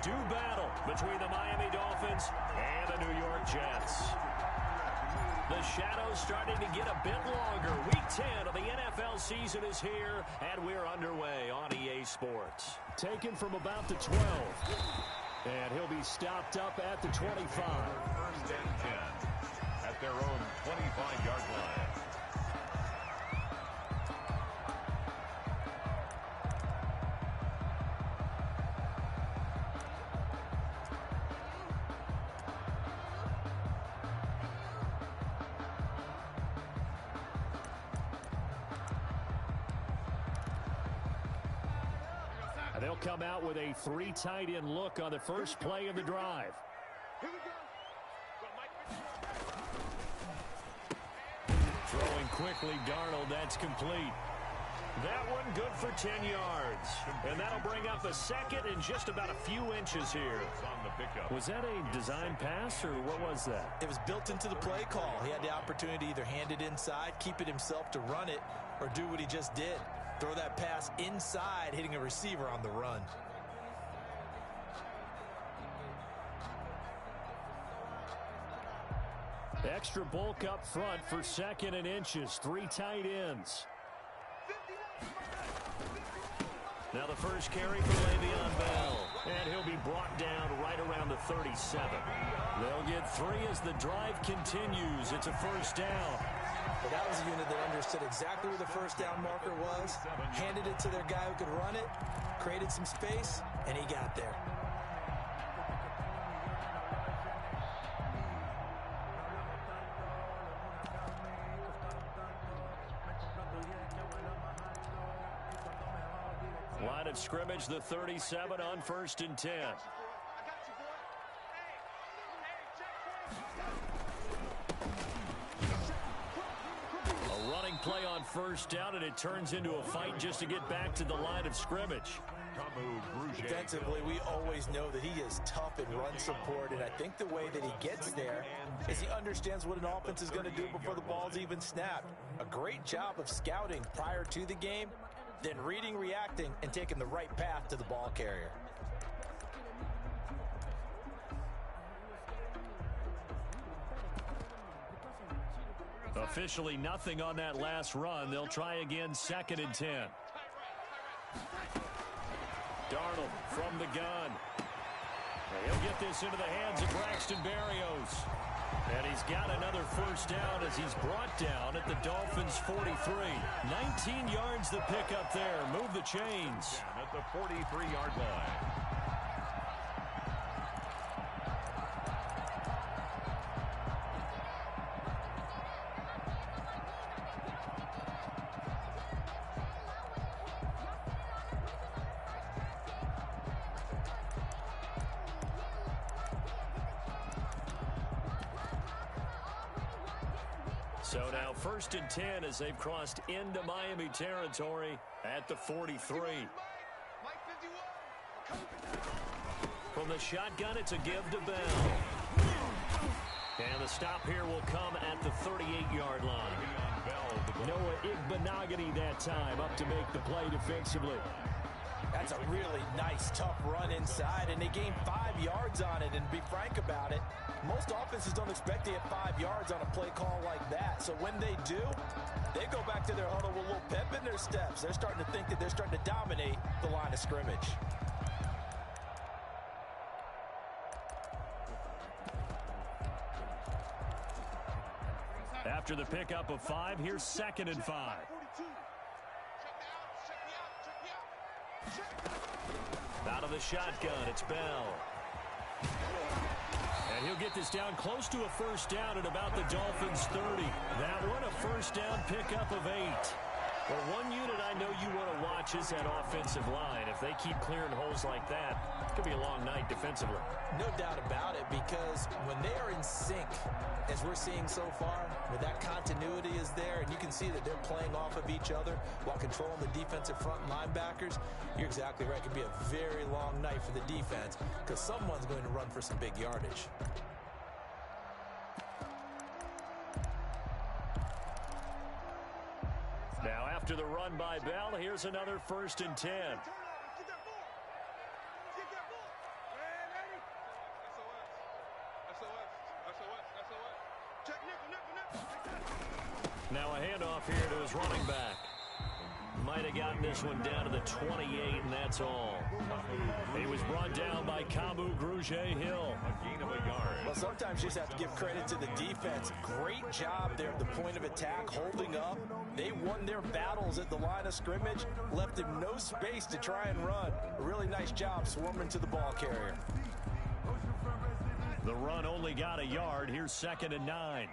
do battle between the Miami Dolphins and the New York Jets. The shadows starting to get a bit longer. Week 10 of the NFL season is here, and we're underway on EA Sports. Taken from about the 12. And he'll be stopped up at the 25. First and 10 at their own 25-yard line. They'll come out with a 3 tight end look on the first play of the drive. Throwing quickly, Darnold, that's complete. That one good for 10 yards. And that'll bring up a second and just about a few inches here. Was that a design pass, or what was that? It was built into the play call. He had the opportunity to either hand it inside, keep it himself to run it, or do what he just did. Throw that pass inside, hitting a receiver on the run. Extra bulk up front for second and inches. 3 tight ends. Now the first carry for Le'Veon Bell. And he'll be brought down right around the 37. They'll get 3 as the drive continues. It's a first down. But that was a unit that understood exactly where the first down marker was, handed it to their guy who could run it, created some space, and he got there. Line of scrimmage, the 37 on first and 10. Play on first down, and it turns into a fight just to get back to the line of scrimmage. Defensively, we always know that he is tough in run support, and I think the way that he gets there is he understands what an offense is going to do before the ball's even snapped. A great job of scouting prior to the game, then reading, reacting, and taking the right path to the ball carrier. Officially nothing on that last run. They'll try again, second and 10. Darnold from the gun. He'll get this into the hands of Braxton Berrios. And he's got another first down as he's brought down at the Dolphins' 43. 19 yards the pickup there. Move the chains. At the 43-yard line. So now first and 10 as they've crossed into Miami territory at the 43. From the shotgun, it's a give to Bell. And the stop here will come at the 38-yard line. Noah Igbenogany that time up to make the play defensively. That's a really nice, tough run inside, and they gained 5 yards on it. And to be frank about it, most offenses don't expect to get 5 yards on a play call like that. So when they do, they go back to their huddle with a little pep in their steps. They're starting to think that they're starting to dominate the line of scrimmage. After the pickup of 5, here's second and 5. Out of the shotgun, it's Bell. And he'll get this down close to a first down at about the Dolphins' 30. That one, a first down pickup of 8. Well, one unit I know you want to watch is that offensive line. If they keep clearing holes like that, it could be a long night defensively. No doubt about it, because when they are in sync, as we're seeing so far, where that continuity is there, and you can see that they're playing off of each other while controlling the defensive front linebackers, you're exactly right. It could be a very long night for the defense because someone's going to run for some big yardage. Now after the run by Bell, here's another first and 10. Now a handoff here to his running back. Might have gotten this one down to the 28, and that's all. He was brought down by Kamu Grugier-Hill. A gain of a yard. Well, sometimes you just have to give credit to the defense. Great job there at the point of attack, holding up. They won their battles at the line of scrimmage, left him no space to try and run. A really nice job swarming to the ball carrier. The run only got a yard. Here's 2nd and 9.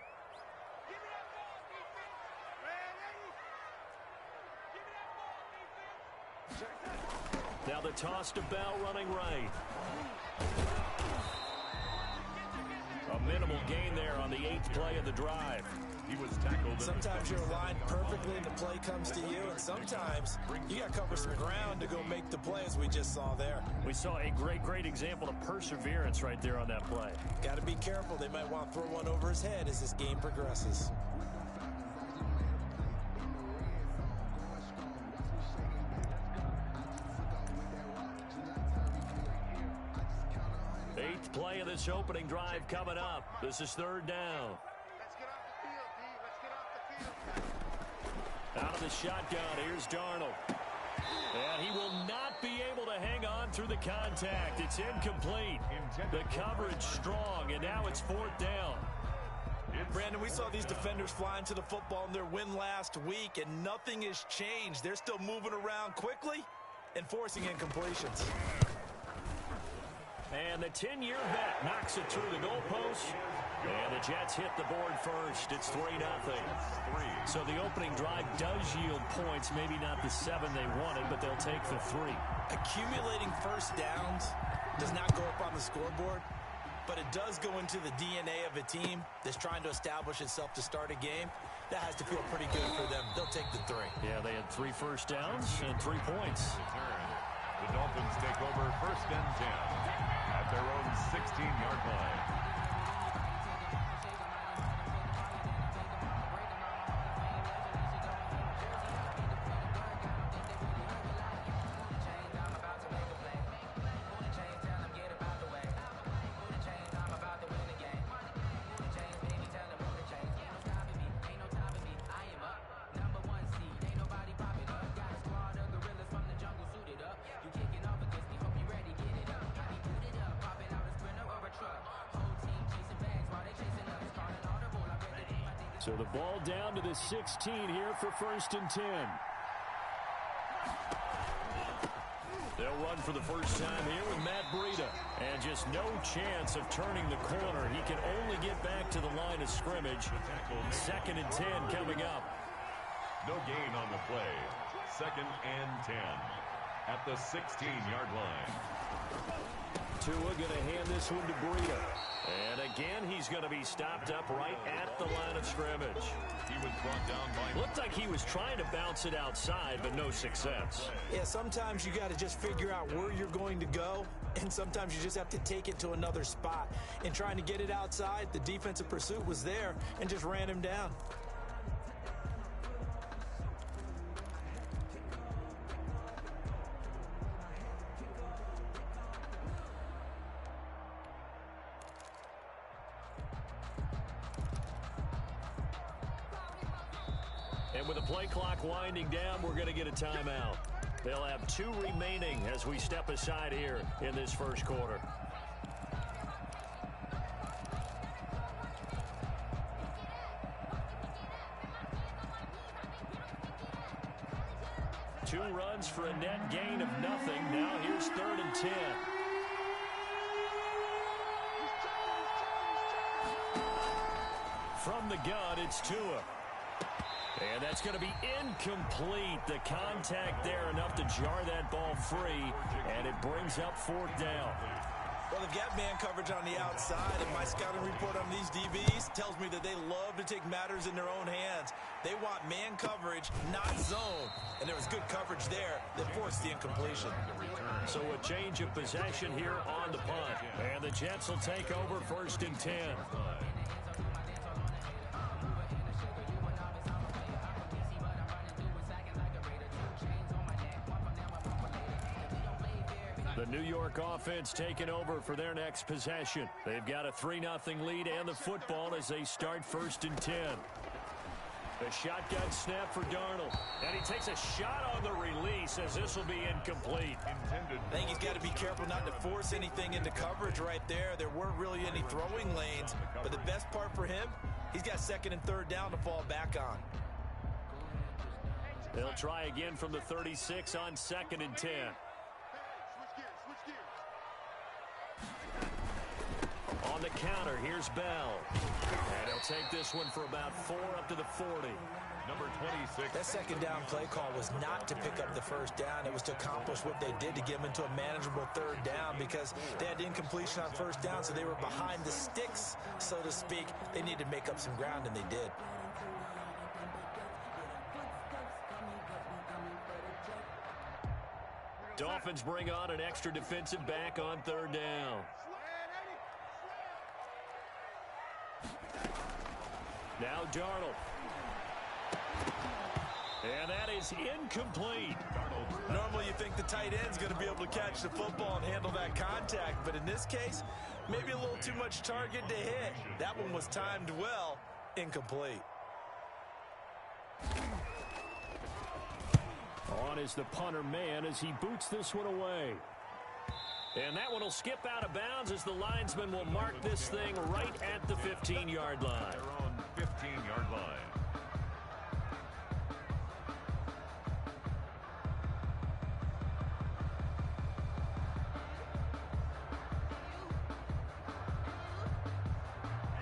Now the toss to Bell running right. A minimal gain there on the 8th play of the drive. He was tackled. Sometimes you're aligned perfectly and the play comes to you, and sometimes you got to cover some ground to go make the play, as we just saw there. We saw a great example of perseverance right there on that play. Got to be careful. They might want to throw one over his head as this game progresses. Eighth play of this opening drive coming up. This is 3rd down. Out of the shotgun, here's Darnold. And he will not be able to hang on through the contact. It's incomplete. The coverage strong, and now it's 4th down. Brandon, we saw these defenders fly into the football in their win last week, and nothing has changed. They're still moving around quickly and forcing incompletions. And the 10-year vet knocks it through the goalpost. And the Jets hit the board first. It's 3-0. So the opening drive does yield points. Maybe not the 7 they wanted, but they'll take the 3. Accumulating first downs does not go up on the scoreboard, but it does go into the DNA of a team that's trying to establish itself to start a game. That has to feel pretty good for them. They'll take the 3. Yeah, they had 3 first downs and 3 points. The Dolphins take over 1st and 10 at their own 16-yard line. So the ball down to the 16 here for 1st and 10. They'll run for the first time here with Matt Breida. And just no chance of turning the corner. He can only get back to the line of scrimmage. 2nd and 10 coming up. No gain on the play. 2nd and 10 at the 16-yard line. Tua going to hand this one to Breida. And again, he's going to be stopped up right at the line of scrimmage. He was brought down by... Looked like he was trying to bounce it outside, but no success. Yeah, sometimes you got to just figure out where you're going to go, and sometimes you just have to take it to another spot. And trying to get it outside, the defensive pursuit was there and just ran him down. And with the play clock winding down, we're going to get a timeout. They'll have 2 remaining as we step aside here in this first quarter. Two runs for a net gain of nothing. Now here's 3rd and 10. From the gun, it's Tua. And that's going to be incomplete. The contact there enough to jar that ball free, and it brings up 4th down. Well, they've got man coverage on the outside, and my scouting report on these DBs tells me that they love to take matters in their own hands. They want man coverage, not zone. And there was good coverage there that forced the incompletion. So a change of possession here on the punt. And the Jets will take over 1st and 10. The New York offense taking over for their next possession. They've got a 3-0 lead and the football as they start 1st and 10. A shotgun snap for Darnold. And he takes a shot on the release as this will be incomplete. I think he's got to be careful not to force anything into coverage right there. There weren't really any throwing lanes. But the best part for him, he's got second and third down to fall back on. They'll try again from the 36 on second and 10. On the counter, here's Bell. And he'll take this one for about 4 up to the 40. Number 26. That second down play call was not to pick up the first down. It was to accomplish what they did to get them into a manageable third down because they had incompletion on first down, so they were behind the sticks, so to speak. They needed to make up some ground, and they did. Dolphins bring on an extra defensive back on third down. Now Darnold. And that is incomplete. Normally you think the tight end's going to be able to catch the football and handle that contact, but in this case, maybe a little too much target to hit. That one was timed well, incomplete. On is the punter man as he boots this one away. And that one will skip out of bounds as the linesman will mark this thing right at the 15-yard line. Their own 15-yard line.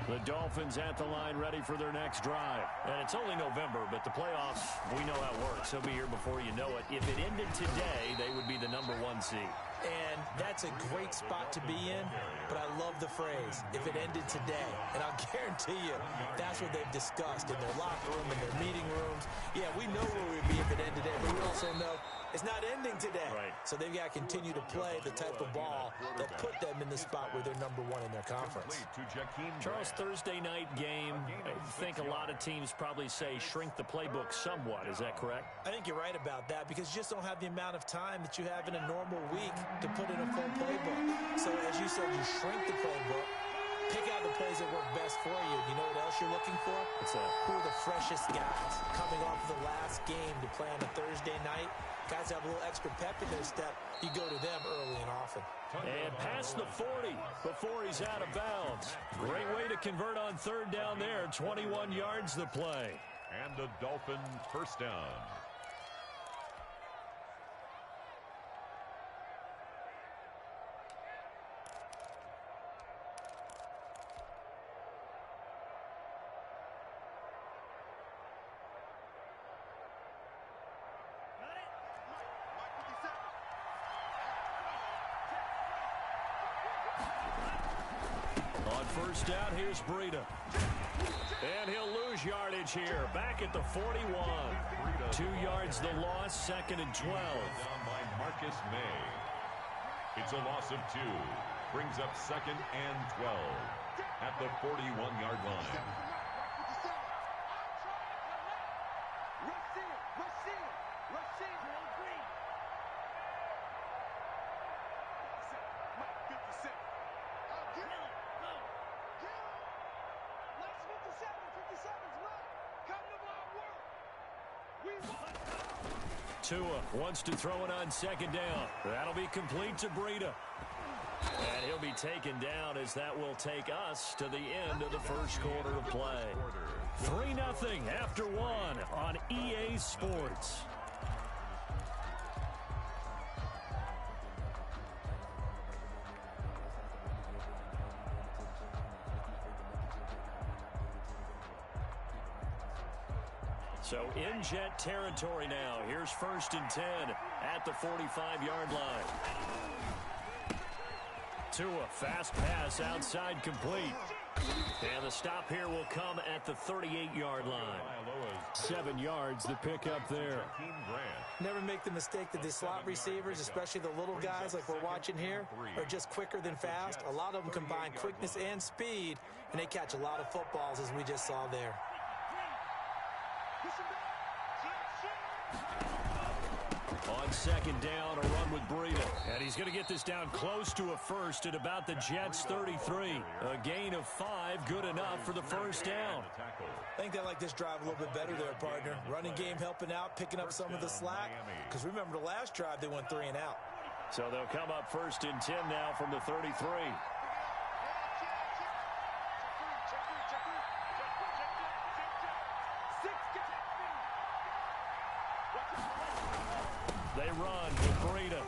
The Dolphins at the line ready for their next drive. And it's only November, but the playoffs, we know how it works. They'll be here before you know it. If it ended today, they would be the #1 seed. And that's a great spot to be in, but I love the phrase, if it ended today. And I'll guarantee you, that's what they've discussed in their locker room, in their meeting rooms. Yeah, we know where we'd be if it ended today, but we also know it's not ending today. Right. So they've got to continue to play the type of ball that put them in the spot where they're #1 in their conference. Charles, Thursday night game, I think a lot of teams probably say shrink the playbook somewhat. Is that correct? I think you're right about that because you just don't have the amount of time that you have in a normal week to put in a full playbook. So as you said, you shrink the playbook, pick out the plays that work best for you. You know what else you're looking for? What's that? Who are the freshest guys coming off of the last game to play on a Thursday night? Guys have a little extra pep in their step. You go to them early and often. And past the 40 before he's out of bounds. Great way to convert on third down there. 21 yards the play. And the Dolphin first down. First down, here's Breida. And he'll lose yardage here. Back at the 41. 2 yards the loss, second and 12. Down by Marcus May. It's a loss of 2. Brings up second and 12 at the 41-yard line. Tua wants to throw it on second down. That'll be complete to Breida. And he'll be taken down as that will take us to the end of the first quarter of play. 3-0 after 1 on EA Sports. So in Jet territory now. Here's first and 10 at the 45-yard line. Tua, fast pass outside complete. And the stop here will come at the 38-yard line. 7 yards the pick up there. Never make the mistake that the slot receivers, especially the little guys like we're watching here, are just quicker than fast. A lot of them combine quickness and speed, and they catch a lot of footballs as we just saw there. On second down, a run with Breida. And he's going to get this down close to a first at about the Jets' 33. A gain of 5, good enough for the first down. I think they like this drive a little bit better there, partner. Running game helping out, picking up some of the slack. Because remember, the last drive, they went 3 and out. So they'll come up first and 10 now from the 33. They run with Breida.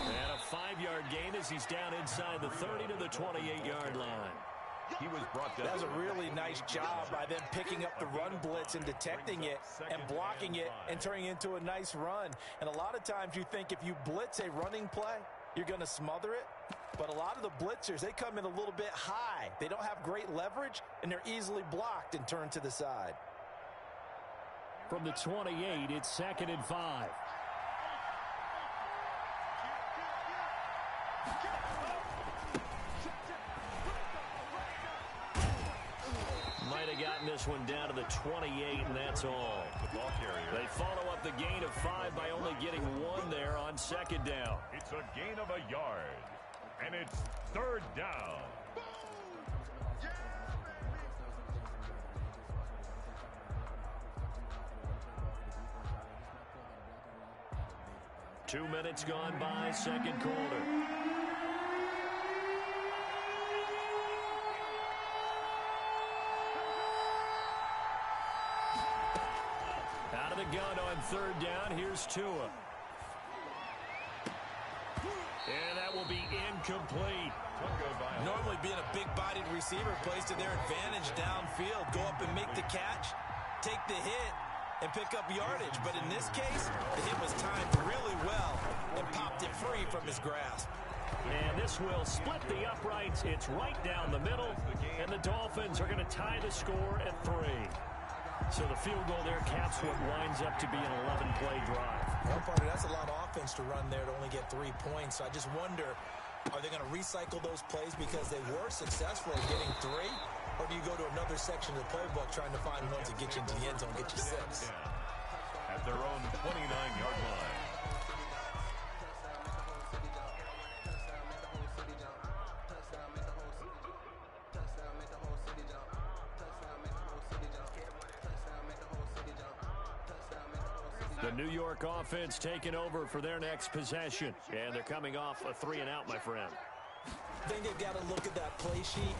And a 5-yard gain as he's down inside the 30 to the 28-yard line. He was brought down. That was a really nice job by them picking up the run blitz and detecting it and blocking it and turning it into a nice run. And a lot of times you think if you blitz a running play, you're going to smother it. But a lot of the blitzers, they come in a little bit high. They don't have great leverage, and they're easily blocked and turned to the side. From the 28, it's 2nd and 5. Might have gotten this one down to the 28, and that's all. The ball carrier. They follow up the gain of 5 by only getting 1 there on second down. It's a gain of a yard, and it's 3rd down. Two minutes gone by, second quarter. Out of the gun on 3rd down, here's Tua. And that will be incomplete. Normally being a big-bodied receiver plays to their advantage downfield. Go up and make the catch, take the hit, and pick up yardage. But in this case, the hit was timed really well and popped it free from his grasp. And this will split the uprights. It's right down the middle, and the Dolphins are going to tie the score at 3. So the field goal there caps what winds up to be an 11-play drive. Well, partner, that's a lot of offense to run there to only get 3 points. So I just wonder, are they going to recycle those plays because they were successful in getting 3? Or do you go to another section of the playbook trying to find ones that get you into the end zone, get you 6? At their own 29-yard line. The New York offense taking over for their next possession. And they're coming off a 3-and-out, my friend. I think they've got to look at that play sheet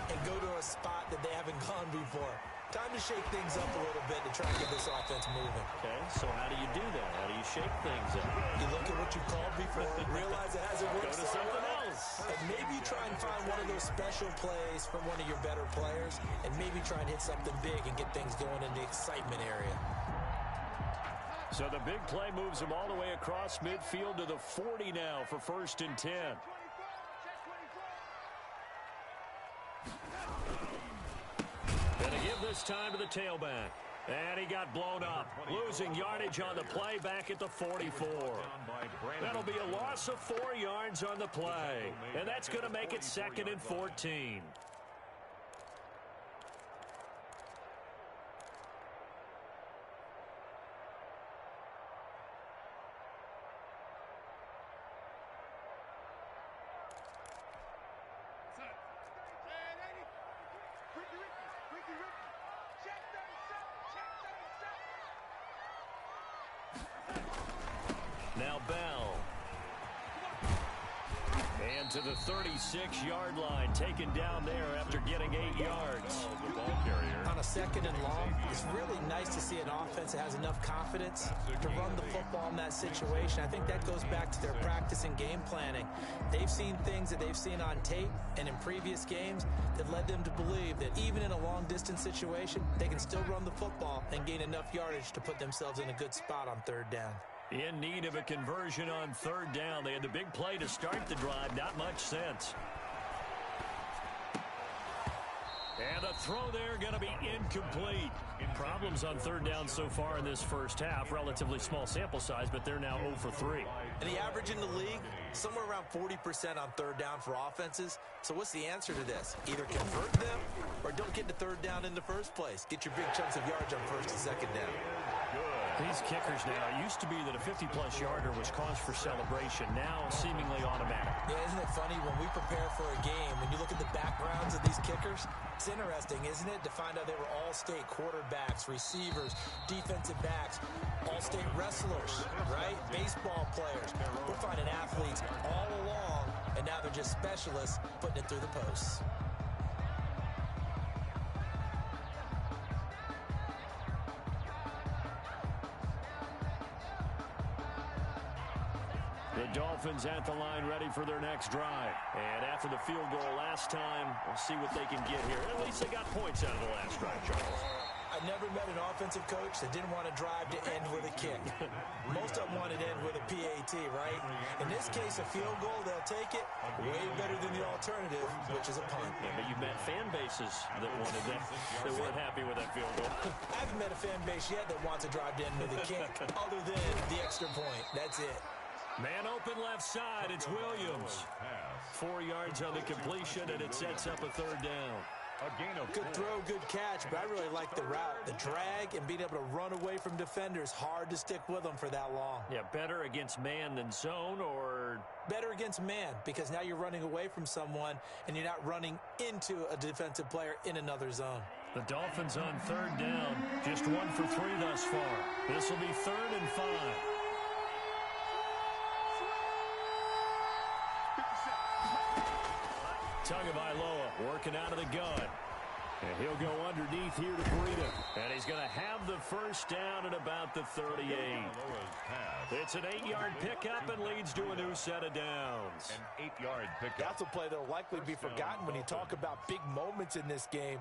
and go to a spot that they haven't gone before. Time to shake things up a little bit to try and get this offense moving. Okay, so how do you do that? How do you shake things up? You look at what you called before, realize it hasn't worked. Go to something else. And maybe try and find one of those special plays from one of your better players, and maybe try and hit something big and get things going in the excitement area. So the big play moves them all the way across midfield to the 40 now for 1st and 10. Gonna give this time to the tailback. And he got blown up. Losing yardage on the play back at the 44. That'll be a loss of 4 yards on the play. And that's going to make it 2nd and 14. Now Bell. And to the 36-yard line, taken down there after getting 8 yards. The ball carrier. On a 2nd and long, it's really nice to see an offense that has enough confidence to run the football in that situation. I think that goes back to their practice and game planning. They've seen things that they've seen on tape and in previous games that led them to believe that even in a long-distance situation, they can still run the football and gain enough yardage to put themselves in a good spot on 3rd down. In need of a conversion on 3rd down. They had the big play to start the drive. Not much sense. And the throw there going to be incomplete. Problems on 3rd down so far in this first half. Relatively small sample size, but they're now 0 for 3. And the average in the league, somewhere around 40% on 3rd down for offenses. So what's the answer to this? Either convert them or don't get to 3rd down in the first place. Get your big chunks of yards on 1st and 2nd down. Good. These kickers now, it used to be that a 50-plus yarder was cause for celebration. Now, seemingly automatic. Yeah, isn't it funny when we prepare for a game, when you look at the backgrounds of these kickers, it's interesting, isn't it, to find out they were all-state quarterbacks, receivers, defensive backs, all-state wrestlers, right? Baseball players. We're finding athletes all along, and now they're just specialists putting it through the posts. The Dolphins at the line ready for their next drive. And after the field goal last time, we'll see what they can get here. At least they got points out of the last drive, Charles. I never met an offensive coach that didn't want to drive to end with a kick. Most of them wanted to end with a PAT, right? In this case, a field goal, they'll take it. Way better than the alternative, which is a punt. Yeah, but you've met fan bases that wanted that, that weren't happy with that field goal. I haven't met a fan base yet that wants to drive to end with a kick, other than the extra point. That's it. Man open left side, it's Williams. 4 yards on the completion, and it sets up a third down. Good throw, good catch, but I really like the route. The drag and being able to run away from defenders, hard to stick with them for that long. Yeah, better against man than zone, or? Better against man, because now you're running away from someone, and you're not running into a defensive player in another zone. The Dolphins on third down, just 1 for 3 thus far. This will be 3rd and 5. Tagovailoa working out of the gun. And he'll go underneath here to Breida. And he's going to have the first down at about the 38. It's an 8-yard pickup and leads to a new set of downs. An 8-yard pickup. That's a play that will likely be forgotten when you talk about big moments in this game.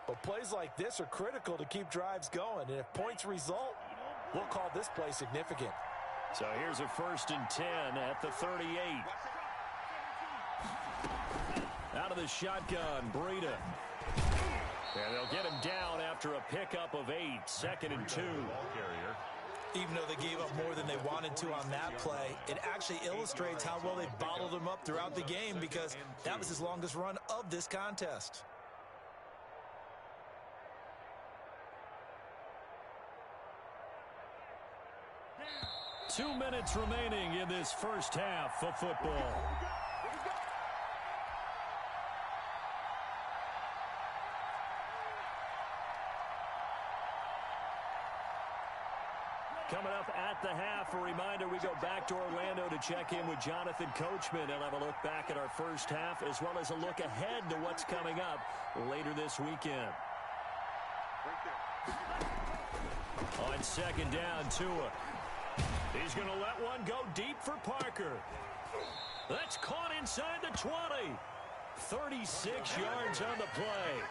But plays like this are critical to keep drives going. And if points result, we'll call this play significant. So here's a 1st and 10 at the 38. Out of the shotgun, Breida. And they'll get him down after a pickup of 8, 2nd and 2. Even though they gave up more than they wanted to on that play, it actually illustrates how well they bottled them up throughout the game, because that was his longest run of this contest. Two minutes remaining in this first half of football. Coming up at the half, a reminder, we go back to Orlando to check in with Jonathan Coachman and have a look back at our first half, as well as a look ahead to what's coming up later this weekend. On 2nd down, Tua. He's going to let one go deep for Parker. That's caught inside the 20. 36 yards on the play.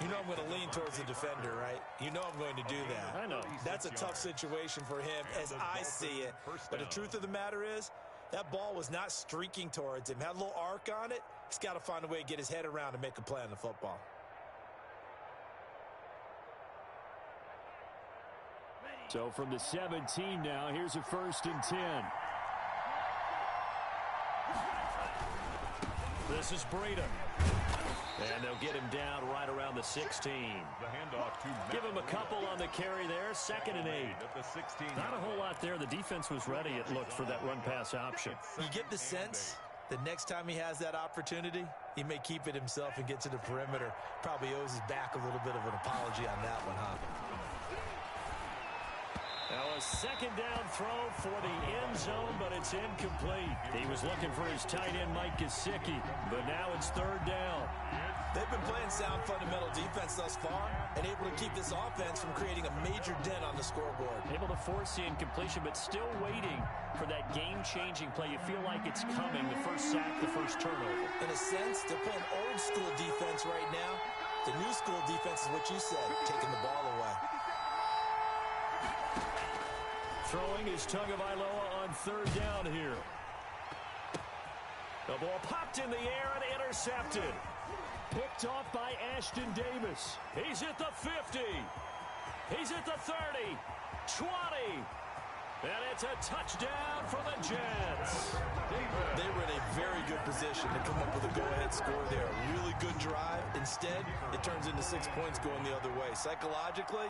You know I'm going to lean towards the defender, right? You know I'm going to do that. I know. That's a tough situation for him as I see it. But the truth of the matter is, that ball was not streaking towards him. Had a little arc on it. He's got to find a way to get his head around and make a play on the football. So from the 17 now, here's a 1st and 10. This is Breida. And they'll get him down right around the 16. Give him a couple on the carry there. 2nd and 8. Not a whole lot there. The defense was ready, it looked, for that run-pass option. You get the sense that next time he has that opportunity, he may keep it himself and get to the perimeter. Probably owes his back a little bit of an apology on that one, huh? Now a 2nd down throw for the end zone, but it's incomplete. He was looking for his tight end, Mike Gesicki, but now it's 3rd down. They've been playing sound fundamental defense thus far and able to keep this offense from creating a major dent on the scoreboard. Able to force the incompletion, but still waiting for that game-changing play. You feel like it's coming, the first sack, the first turnover. In a sense, they're playing old-school defense right now. The new-school defense is what you said, taking the ball away. Throwing is Tagovailoa on 3rd down here. The ball popped in the air and intercepted. Picked off by Ashton Davis. He's at the 50. He's at the 30. 20. And it's a touchdown for the Jets. They were in a very good position to come up with a go-ahead score there. A really good drive. Instead, it turns into 6 points going the other way. Psychologically,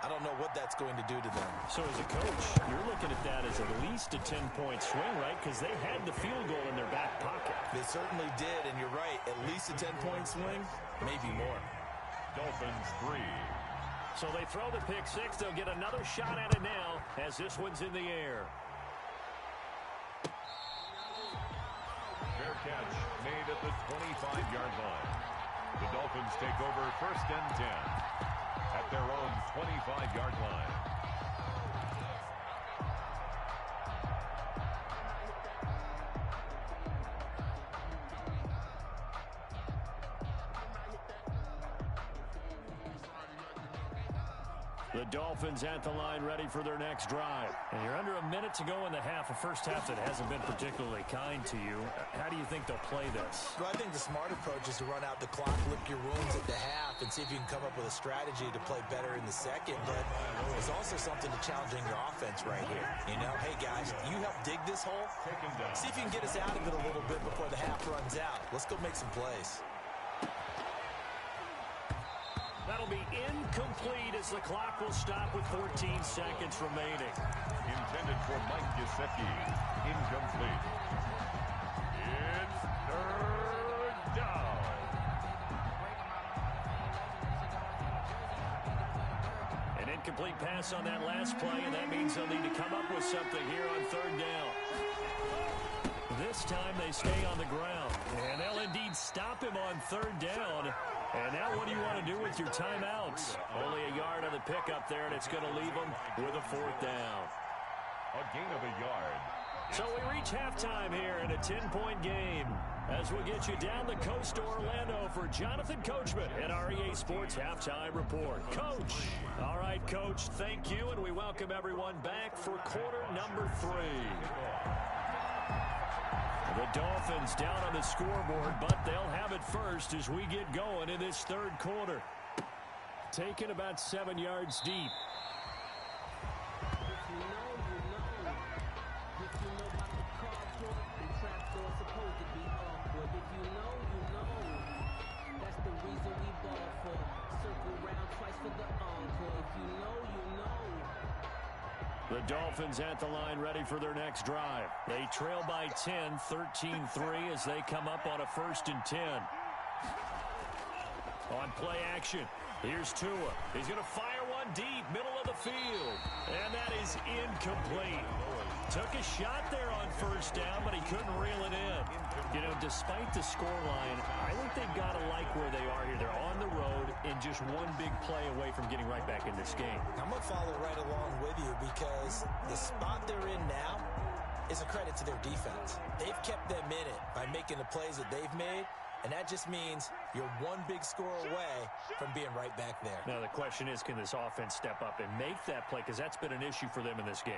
I don't know what that's going to do to them. So as a coach, you're looking at that as at least a 10-point swing, right? Because they had the field goal in their back pocket. They certainly did, and you're right. At least a 10-point swing, maybe more. Dolphins 3. So they throw the pick six. They'll get another shot at it now as this one's in the air. Fair catch made at the 25-yard line. The Dolphins take over 1st and 10 at their own 25-yard line. The Dolphins at the line ready for their next drive. And you're under a minute to go in the half, a first half that hasn't been particularly kind to you. How do you think they'll play this? Well, I think the smart approach is to run out the clock, lick your wounds at the half, and see if you can come up with a strategy to play better in the second. But there's also something to challenging your offense right here. You know, hey, guys, you help dig this hole. See if you can get us out of it a little bit before the half runs out. Let's go make some plays. That'll be incomplete as the clock will stop with 14 seconds remaining. Intended for Mike Gesicki. Incomplete. It's 3rd down. An incomplete pass on that last play, and that means they'll need to come up with something here on 3rd down. This time they stay on the ground, and they'll indeed stop him on 3rd down. And now what do you want to do with your timeouts? Only a yard on the pickup there, and it's going to leave them with a 4th down. A gain of a yard. So we reach halftime here in a 10-point game as we'll get you down the coast to Orlando for Jonathan Coachman at our EA Sports Halftime Report. Coach. All right, Coach, thank you, and we welcome everyone back for quarter number 3. The Dolphins down on the scoreboard, but they'll have it first as we get going in this 3rd quarter. Taken about 7 yards deep. The Dolphins at the line ready for their next drive. They trail by 10, 13-3 as they come up on a 1st and 10. On play action, here's Tua. He's going to fire one deep, middle of the field. And that is incomplete. Took a shot there on 1st down, but he couldn't reel it in. You know, despite the scoreline, I think they've got to like where they are here. They're on the road and just one big play away from getting right back in this game. I'm going to follow right along with you because the spot they're in now is a credit to their defense. They've kept them in it by making the plays that they've made, and that just means you're one big score away from being right back there. Now, the question is, can this offense step up and make that play? Because that's been an issue for them in this game.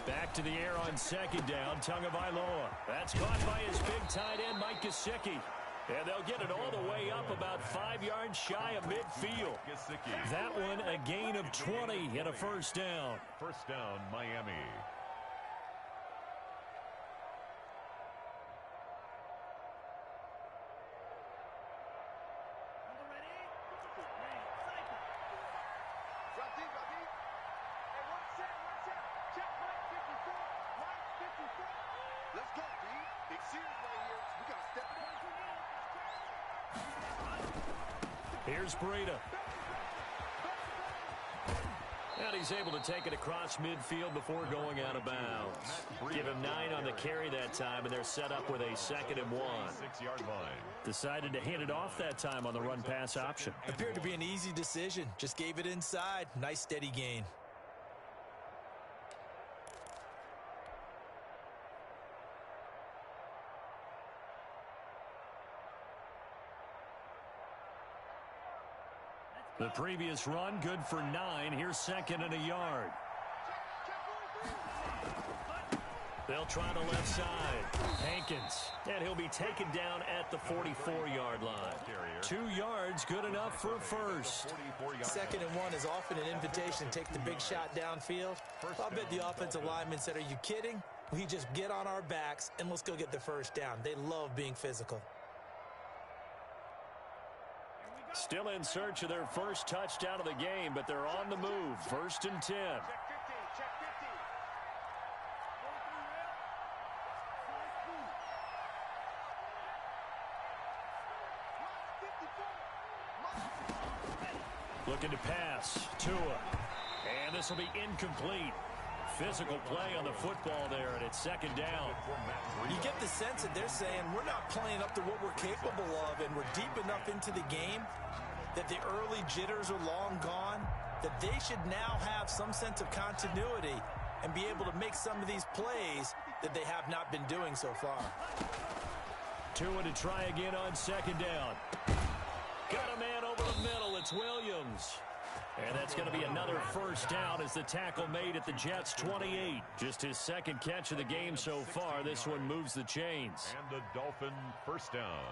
Back to the air on 2nd down, Tagovailoa. That's caught by his big tight end, Mike Gesicki. And they'll get it all the way up about 5 yards shy of midfield. That one a gain of 20 and a 1st down. 1st down, Miami. Here's Breida. And he's able to take it across midfield before going out of bounds. Give him 9 on the carry that time, and they're set up with a 2nd and 1. 6-yard line. Decided to hand it off that time on the run-pass option. Appeared to be an easy decision. Just gave it inside. Nice steady gain. The previous run, good for 9. Here's 2nd and a yard. They'll try the left side. Hankins. And he'll be taken down at the 44-yard line. 2 yards, good enough for a 1st. 2nd and 1 is often an invitation to take the big shot downfield. I bet the offensive lineman said, are you kidding? We just get on our backs and let's go get the 1st down. They love being physical. Still in search of their first touchdown of the game, but they're on the move. 1st and 10. Looking to pass. Tua. And this will be incomplete. Physical play on the football there, and it's 2nd down. You get the sense that they're saying we're not playing up to what we're capable of, and we're deep enough into the game that the early jitters are long gone, that they should now have some sense of continuity and be able to make some of these plays that they have not been doing so far. Tua to try again on 2nd down. Got a man over the middle. It's Williams. And that's going to be another 1st down as the tackle made at the Jets' 28. Just his 2nd catch of the game so far. This one moves the chains. And the Dolphin 1st down.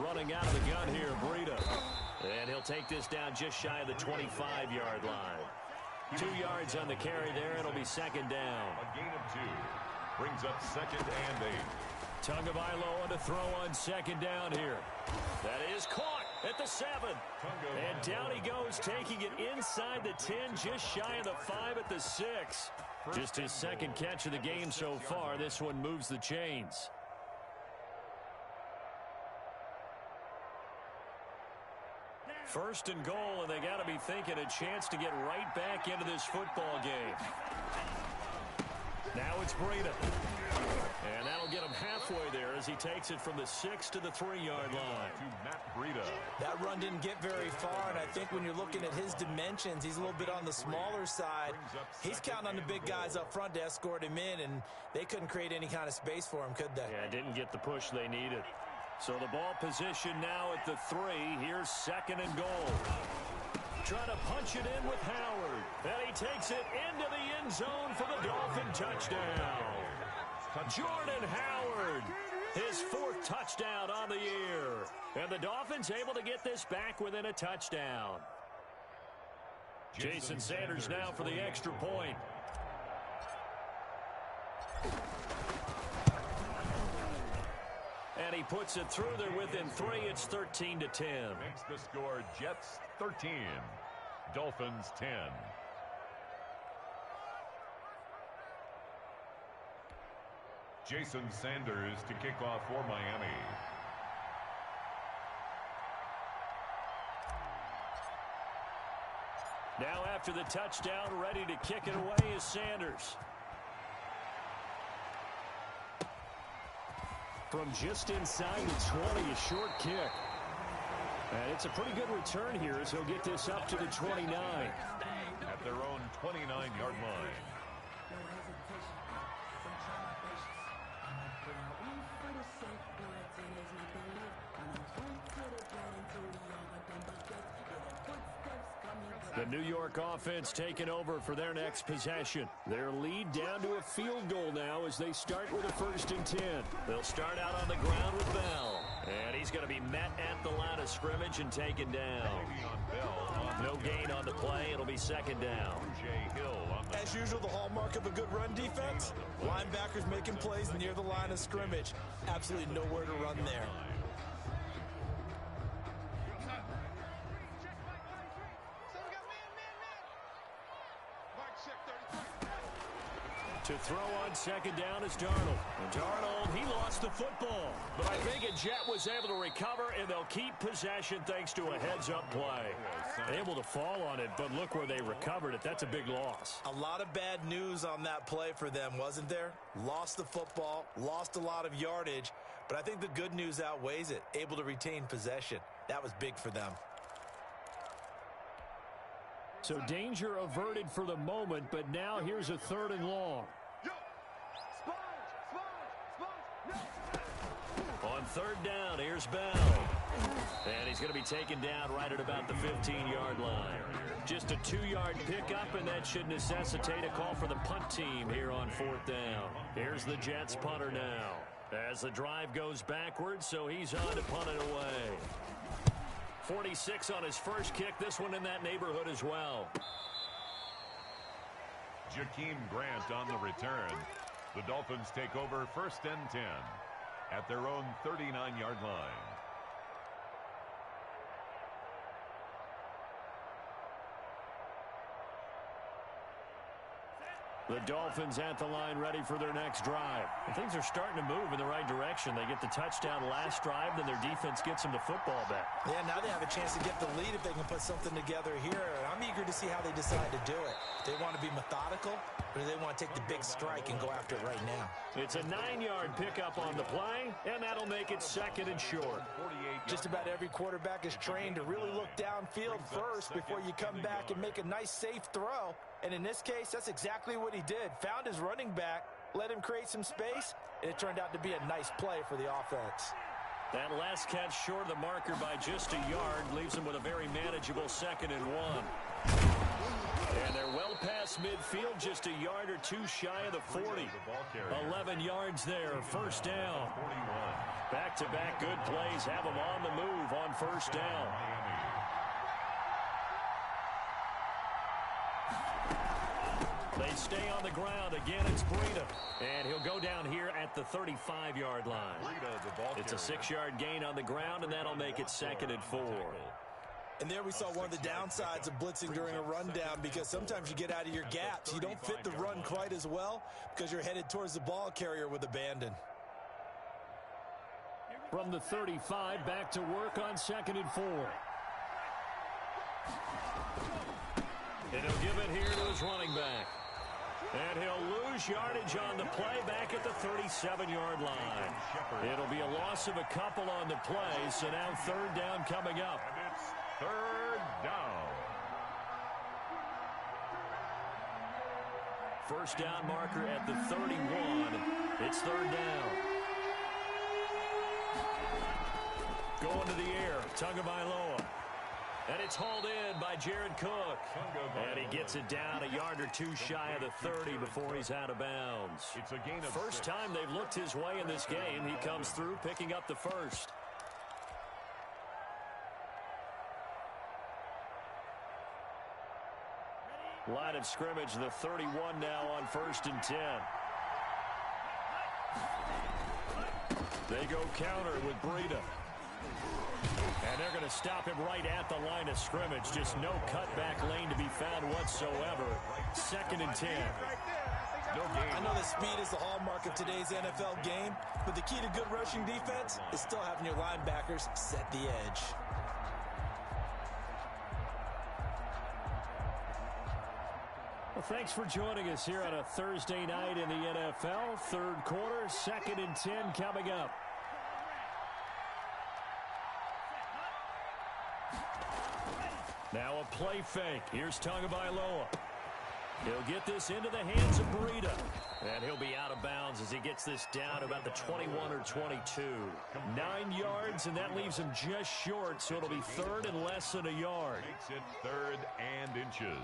Running out of the gun here, Breida. And he'll take this down just shy of the 25-yard line. 2 yards on the carry there. It'll be 2nd down. A gain of 2. Brings up 2nd and 8. Tagovailoa to throw on 2nd down here. That is caught at the 7. And down he goes, taking it inside the 10, just shy of the 5 at the 6. Just his 2nd catch of the game so far. This one moves the chains. First and goal, and they got to be thinking a chance to get right back into this football game. Now it's Breida. And that'll get him halfway there as he takes it from the 6 to the 3-yard line. To Matt Breida. That run didn't get very far, and I think when you're looking at his dimensions, he's a little bit on the smaller side. He's counting on the big guys up front to escort him in, and they couldn't create any kind of space for him, could they? Yeah, didn't get the push they needed. So the ball position now at the 3. Here's 2nd and goal. Trying to punch it in with Howard. And he takes it into the end zone for the Dolphin touchdown. Jordan Howard, his 4th touchdown on the year. And the Dolphins able to get this back within a touchdown. Jason Sanders now for the extra point. And he puts it through there within 3. It's 13-10. Makes the score Jets 13, Dolphins 10. Jason Sanders to kick off for Miami. Now after the touchdown, ready to kick it away is Sanders. From just inside the 20, a short kick. And it's a pretty good return here as he'll get this up to the 29. At their own 29-yard line. The New York offense taking over for their next possession. Their lead down to a field goal now as they start with a 1st and 10. They'll start out on the ground with Bell. And he's going to be met at the line of scrimmage and taken down. No gain on the play. It'll be 2nd down. As usual, the hallmark of a good run defense, linebackers making plays near the line of scrimmage. Absolutely nowhere to run there. To throw on 2nd down is Darnold. And Darnold, he lost the football. But I think a Jet was able to recover, and they'll keep possession thanks to a heads-up play. Able to fall on it, but look where they recovered it. That's a big loss. A lot of bad news on that play for them, wasn't there? Lost the football, lost a lot of yardage, but I think the good news outweighs it. Able to retain possession. That was big for them. So danger averted for the moment, but now here's a 3rd and long. On 3rd down, here's Bell. And he's going to be taken down right at about the 15-yard line. Just a 2-yard pickup, and that should necessitate a call for the punt team here on 4th down. Here's the Jets punter now. As the drive goes backwards, so he's on to punt it away. 46 on his first kick. This one in that neighborhood as well. Jakeem Grant on the return. The Dolphins take over 1st and 10 at their own 39-yard line. The Dolphins at the line ready for their next drive. And things are starting to move in the right direction. They get the touchdown last drive, then their defense gets them to football back. Yeah, now they have a chance to get the lead if they can put something together here. I'm eager to see how they decide to do it. They want to be methodical, or do they want to take the big strike and go after it right now? It's a 9-yard pickup on the play, and that'll make it 2nd and short. Just about every quarterback is trained to really look downfield first before you come back and make a nice, safe throw. And in this case, that's exactly what he did. Found his running back, let him create some space, and it turned out to be a nice play for the offense. That last catch short of the marker by just a yard leaves them with a very manageable 2nd and 1. And they're well past midfield, just a yard or two shy of the 40. 11 yards there, 1st down. Back-to-back good plays have them on the move on 1st down. They stay on the ground. Again, it's Breida. And he'll go down here at the 35-yard line. It's a 6-yard gain on the ground, and that'll make it 2nd and 4. And there we saw one of the downsides of blitzing during a rundown, because sometimes you get out of your gaps. You don't fit the run quite as well because you're headed towards the ball carrier with abandon. From the 35, back to work on 2nd and 4. And he'll give it here to his running back. And he'll lose yardage on the play back at the 37-yard line. It'll be a loss of a couple on the play, so now 3rd down coming up. And it's 3rd down. 1st down marker at the 31. It's 3rd down. Going to the air, Tagovailoa. And it's hauled in by Jared Cook. And he gets it down a yard or two shy of the 30 before he's out of bounds. It's a gain of First 6. time they've looked his way in this game. He comes through picking up the first. Line of scrimmage, the 31 now on 1st and 10. They go counter with Breida. And they're going to stop him right at the line of scrimmage. Just no cutback lane to be found whatsoever. 2nd and 10. No gain. I know that speed is the hallmark of today's NFL game, but the key to good rushing defense is still having your linebackers set the edge. Well, thanks for joining us here on a Thursday night in the NFL. 3rd quarter, 2nd and 10 coming up. Now a play fake. Here's Tagovailoa. He'll get this into the hands of Breida. And he'll be out of bounds as he gets this down about the 21 or 22. 9 yards, and that leaves him just short, so it'll be 3rd and less than a yard. Makes it 3rd and inches.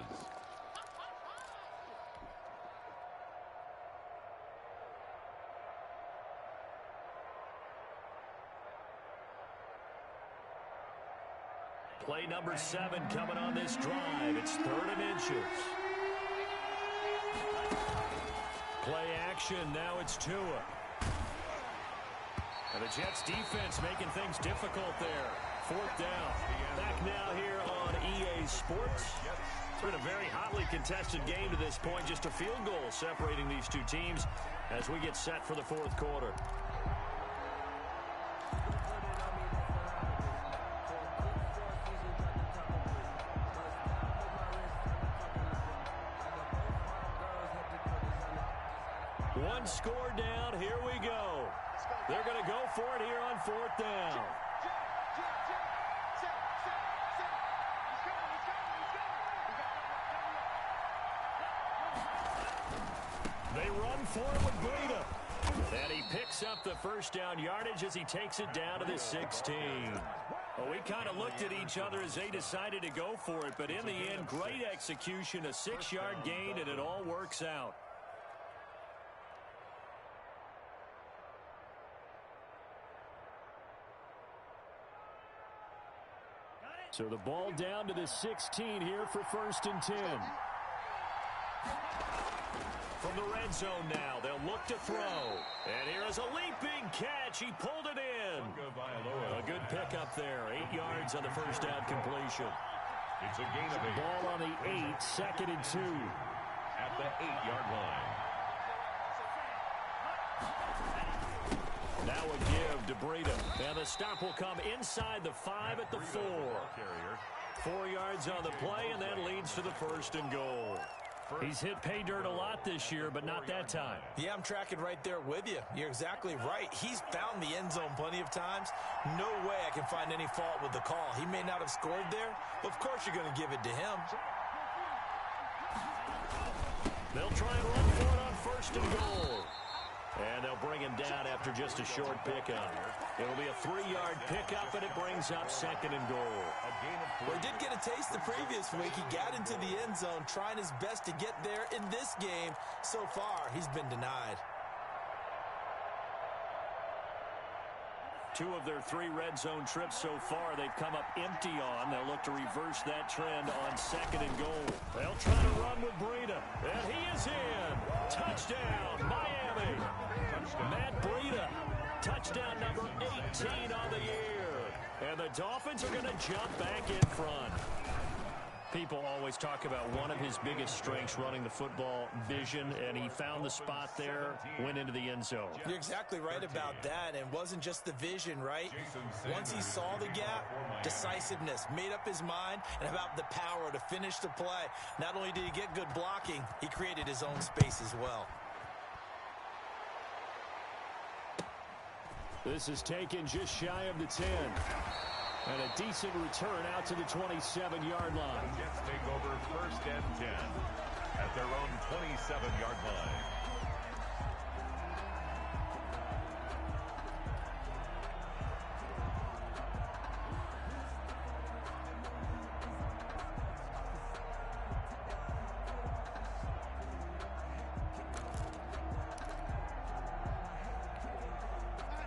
Play number 7 coming on this drive. It's 3rd and inches. Play action. Now it's Tua. And the Jets defense making things difficult there. 4th down. Back now here on EA Sports. It's been a very hotly contested game to this point. Just a field goal separating these two teams as we get set for the 4th quarter. One score down. Here we go. They're going to go for it here on 4th down. They run for it with Breida. And he picks up the 1st down yardage as he takes it down to the 16. Well, we kind of looked at each other as they decided to go for it, but in the end, great execution, a 6-yard gain, and it all works out. So the ball down to the 16 here for 1st and 10. From the red zone now, they'll look to throw. And here is a leaping catch. He pulled it in. A good pickup there. 8 yards on the first down completion. It's a gain of 8. Ball on the 8, 2nd and 2. At the 8-yard line. Now a give to Breida. And the stop will come inside the 5 at the 4. 4 yards on the play, and that leads to the 1st and goal. He's hit pay dirt a lot this year, but not that time. Yeah, I'm tracking right there with you. You're exactly right. He's found the end zone plenty of times. No way I can find any fault with the call. He may not have scored there, but of course you're going to give it to him. They'll try and run for it on 1st and goal. And they'll bring him down after just a short pickup. It'll be a 3-yard pickup, and it brings up 2nd and goal. Well, he did get a taste the previous week. He got into the end zone, trying his best to get there in this game. So far, he's been denied. 2 of their 3 red zone trips so far they've come up empty on. They'll look to reverse that trend on 2nd and goal. They'll try to run with Breida. And he is in. Touchdown, Miami. Matt Breida. Touchdown number 18 on the year. And the Dolphins are going to jump back in front. People always talk about one of his biggest strengths, running the football, vision, and he found the spot there, went into the end zone. You're exactly right about that, and it wasn't just the vision, right? Once he saw the gap, decisiveness, made up his mind, and about the power to finish the play. Not only did he get good blocking, he created his own space as well. This is taken just shy of the 10. And a decent return out to the 27-yard line. Jets take over 1st and 10 at their own 27-yard line.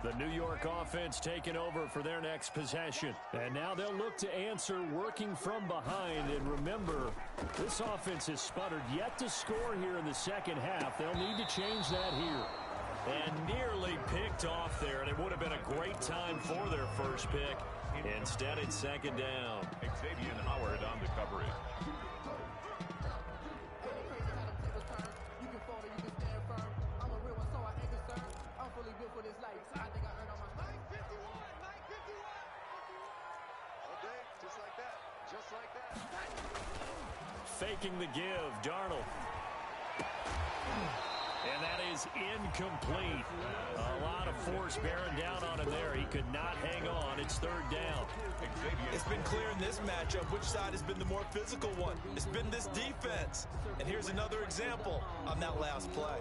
The New York offense taking over for their next possession. And now they'll look to answer working from behind. And remember, this offense has sputtered yet to score here in the second half. They'll need to change that here. And nearly picked off there. And it would have been a great time for their first pick. Instead, it's 2nd down. Xavier Howard on the coverage. Faking the give, Darnold. And that is incomplete. A lot of force bearing down on him there. He could not hang on. It's 3rd down. It's been clear in this matchup which side has been the more physical one. It's been this defense. And here's another example on that last play.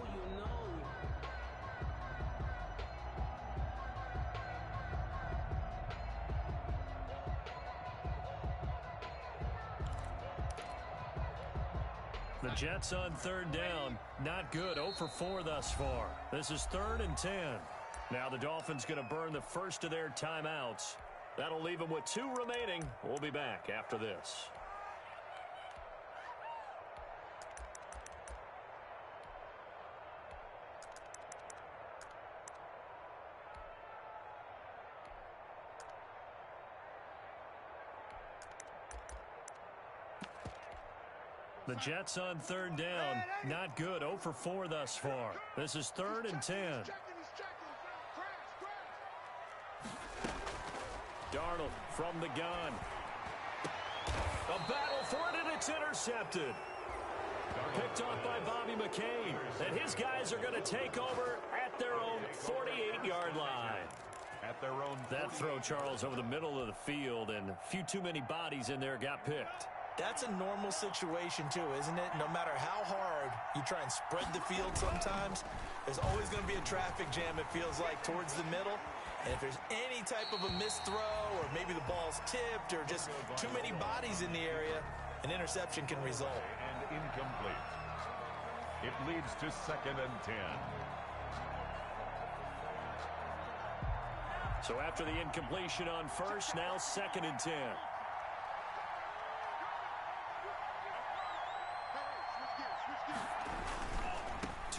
The Jets on 3rd down. Not good. 0 for 4 thus far. This is 3rd and 10. Now the Dolphins going to burn the first of their timeouts. That'll leave them with 2 remaining. We'll be back after this. The Jets on 3rd down. Not good. 0 for 4 thus far. This is 3rd and 10. Darnold from the gun. A battle for it, and it's intercepted. Picked off by Bobby McCain. And his guys are going to take over at their own 48-yard line. At their own. That throw, Charles, over the middle of the field, and a few too many bodies in there got picked. That's a normal situation, too, isn't it? No matter how hard you try and spread the field sometimes, there's always going to be a traffic jam, it feels like, towards the middle. And if there's any type of a missed throw, or maybe the ball's tipped, or just too many bodies in the area, an interception can result. And incomplete. It leads to 2nd and 10. So after the incompletion on first, now 2nd and 10.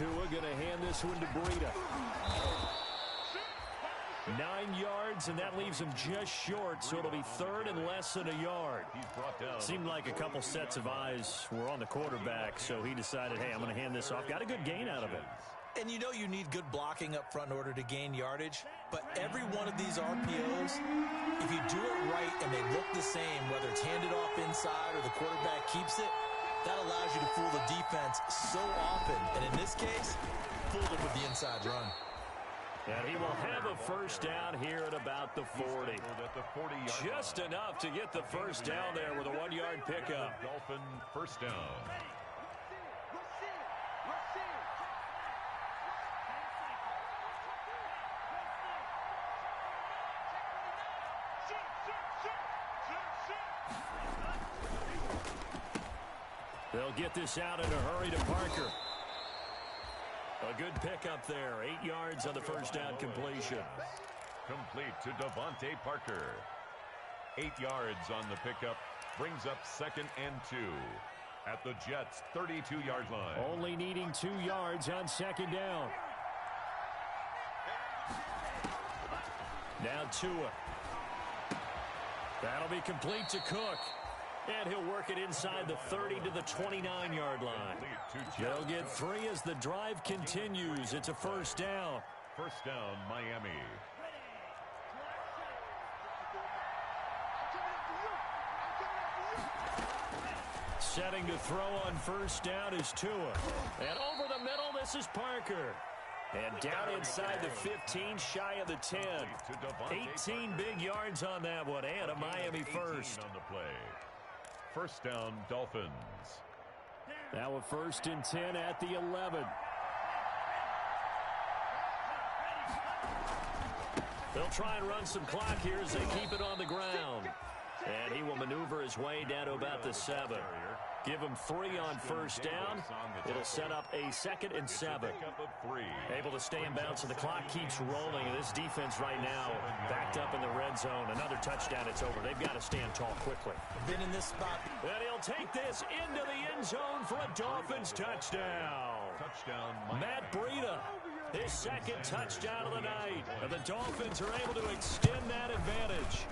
Tua going to hand this one to Breida. 9 yards, and that leaves him just short, so it'll be third and less than a yard. Seemed like a couple sets of eyes were on the quarterback, so he decided, hey, I'm going to hand this off. Got a good gain out of it. And you know you need good blocking up front in order to gain yardage, but every one of these RPOs, if you do it right and they look the same, whether it's handed off inside or the quarterback keeps it, that allows you to fool the defense so often. And in this case, fooled them with the inside run. And he will have a first down here at about the 40. Just enough to get the first down there with a 1-yard pickup. Dolphin first down. They'll get this out in a hurry to Parker. A good pickup there. 8 yards on the first down completion. Complete to Devontae Parker. 8 yards on the pickup. Brings up 2nd and 2 at the Jets' 32-yard line. Only needing 2 yards on 2nd down. Now Tua. That'll be complete to Cook. And he'll work it inside the 30 to the 29-yard line. They'll get 3 as the drive continues. It's a first down. First down, Miami. Setting to throw on first down is Tua. And over the middle, this is Parker. And down inside the 15, shy of the 10. 18 big yards on that one, and a Miami first. On the play. First down, Dolphins. Now a 1st and 10 at the 11. They'll try and run some clock here as they keep it on the ground. And he will maneuver his way down to about the 7. Give him 3 on first down. It'll set up a 2nd and 7. Able to stay in bounds, and the clock keeps rolling. And this defense right now backed up in the red zone. Another touchdown, it's over. They've got to stand tall quickly. Been in this spot. And he'll take this into the end zone for a Dolphins touchdown. Matt Breida, his 2nd touchdown of the night. And the Dolphins are able to extend that advantage.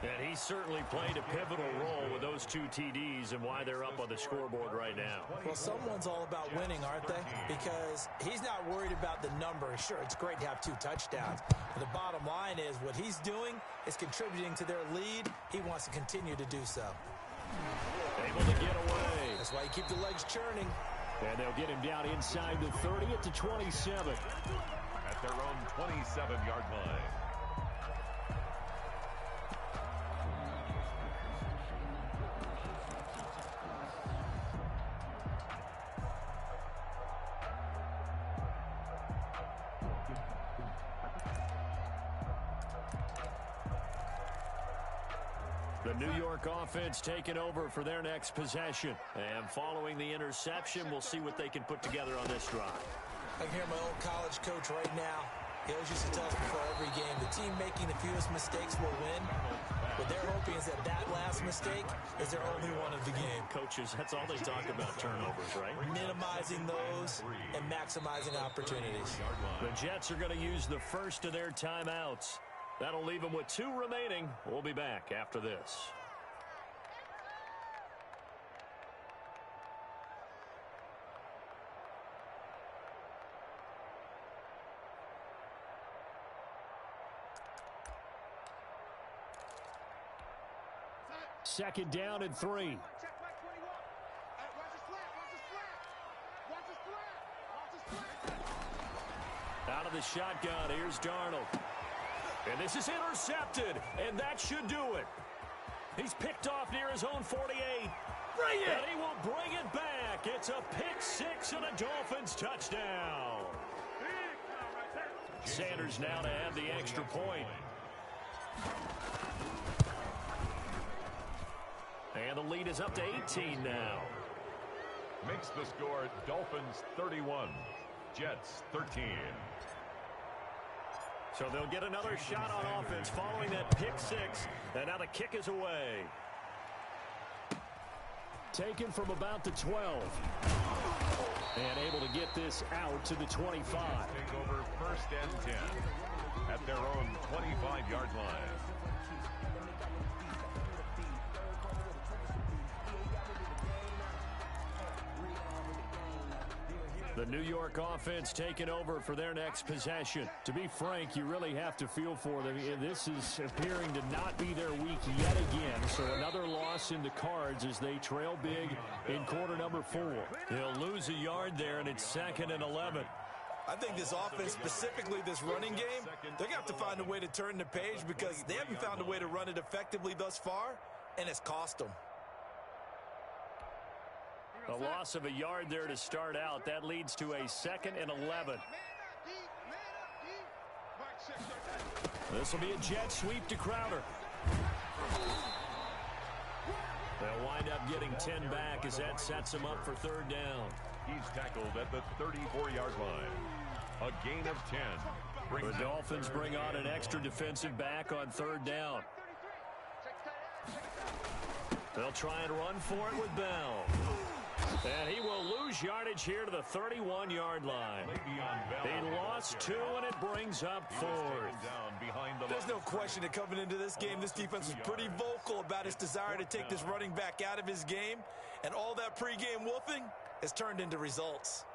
And he certainly played a pivotal role with those 2 TDs and why they're up on the scoreboard right now. Well, someone's all about winning, aren't they? Because he's not worried about the number. Sure, it's great to have 2 touchdowns. But the bottom line is what he's doing is contributing to their lead. He wants to continue to do so. Able to get away. That's why you keep the legs churning. And they'll get him down inside the 30 at the 27. At their own 27-yard line. The New York offense taking over for their next possession. And following the interception, we'll see what they can put together on this drive. I can hear my old college coach right now. He always used to tell us before every game, the team making the fewest mistakes will win. What they're hoping is that last mistake is their only one of the game. Coaches, that's all they talk about, turnovers, right? Minimizing those and maximizing opportunities. The Jets are going to use the first of their timeouts. That'll leave them with 2 remaining. We'll be back after this. Second down and 3. Out of the shotgun, here's Darnold. And this is intercepted, and that should do it. He's picked off near his own 48. Bring it! And he will bring it back. It's a pick-6 and a Dolphins touchdown. Sanders now to have the extra point. And the lead is up to 18 now. Makes the score Dolphins 31, Jets 13. So they'll get another shot on offense following that pick-6. And now the kick is away. Taken from about the 12. And able to get this out to the 25. Take over 1st and 10 at their own 25-yard line. The New York offense taking over for their next possession. To be frank, you really have to feel for them. This is appearing to not be their week yet again. So another loss in the cards as they trail big in quarter number 4. They'll lose a yard there, and it's 2nd and 11. I think this offense, specifically this running game, they're going to have to find a way to turn the page because they haven't found a way to run it effectively thus far, and it's cost them. A loss of a yard there to start out. That leads to a 2nd and 11. This will be a jet sweep to Crowder. They'll wind up getting 10 back as that sets them up for 3rd down. He's tackled at the 34-yard line. A gain of 10. The Dolphins bring on an extra defensive back on 3rd down. They'll try and run for it with Bell. And he will lose yardage here to the 31-yard line. He lost 2, and it brings up 4th. There's no question that coming into this game, this defense was pretty vocal about its desire to take this running back out of his game. And all that pregame wolfing has turned into results.